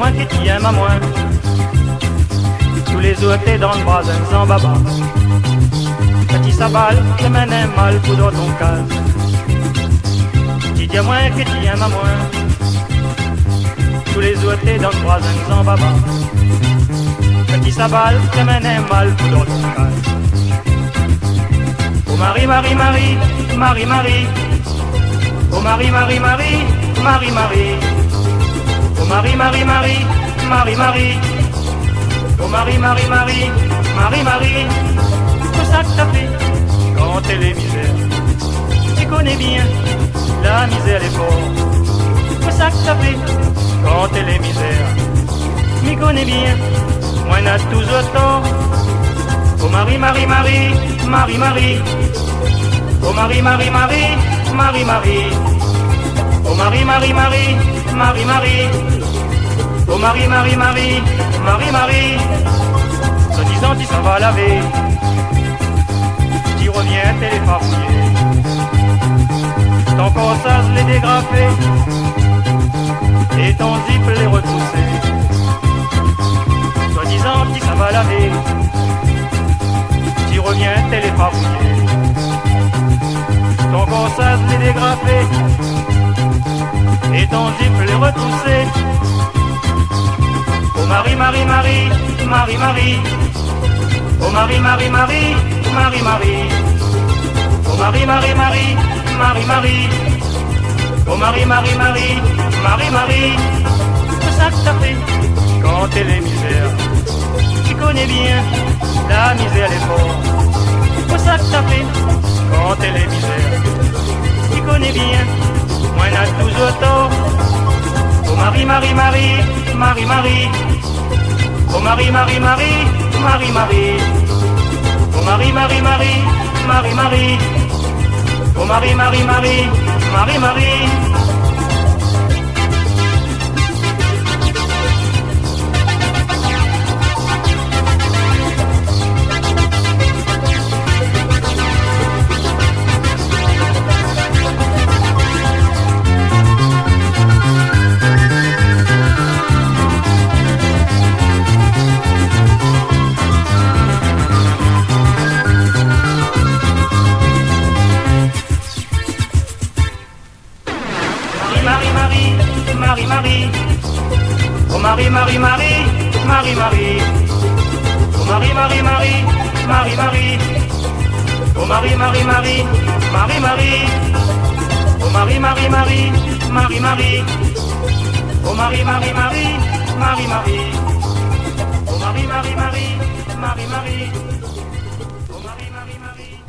moi que tu aimes à moi. Tous les autres t'es dans le bras d'un sans baba. Petit sabal, je mène mal pour dans ton cas. Tu dis à moi que tu aimes à moi. Tous les autres t'es dans le bras d'un sans baba. Petit sabal, je mène mal pour dans ton cas. Oh Marie, Marie, Marie, Marie, Marie. Oh Marie, Marie, Marie, Marie, Marie. Oh Marie, Marie, Marie, Marie, Marie. Oh Marie, Marie, Marie, Marie, Marie. C'est ça que t'as fait quand elle est misère. Tu connais bien, la misère est forte. C'est ça que t'as fait quand elle est misère. Tu connais bien, moi n'a toujours tort. Oh Marie, Marie, Marie, Marie, Marie. Oh Marie, Marie, Marie, Marie, Marie. Oh Marie, Marie, Marie, Marie, Marie. Oh Marie, Marie, Marie, Marie, Marie. Se disant tu s'en vas laver, tu reviens t'es les farfouillés. Ton corsage les dégrafé et ton zip les retroussé. Se disant tu s'en vas laver, tu reviens t'es les farfouillés. Ton corsage les dégrafé et ton zip les retroussé. Oh Marie, Marie, Marie, Marie, Marie. Oh Marie, Marie, Marie, Marie, Marie. Oh Marie, Marie, Marie, Marie, Marie. Oh Marie, Marie, Marie, Marie, Marie. C'est ça que t'as fait quand t'es les misères. Tu connais bien, la misère est forte. C'est ça que t'as fait quand t'es les misères. Tu connais bien, moi n'a toujours tort. Oh Marie, Marie, Marie, Marie, Marie. Oh Marie, Marie, Marie, Marie, Marie. Oh Marie, Marie, Marie, Marie, Marie. Oh Marie, Marie, Marie, Marie, Marie. Marie, Marie, Marie, Marie. Oh Marie, Marie, Marie, Marie, Marie. Oh Marie, Marie, Marie, Marie, Marie. Oh Marie, Marie, Marie, Marie, Marie. Oh Marie, Marie, Marie, Marie, Marie. Oh Marie, Marie, Marie, Marie, Marie. Oh Marie, Marie, Marie, Marie, Marie. Oh Marie, Marie, Marie.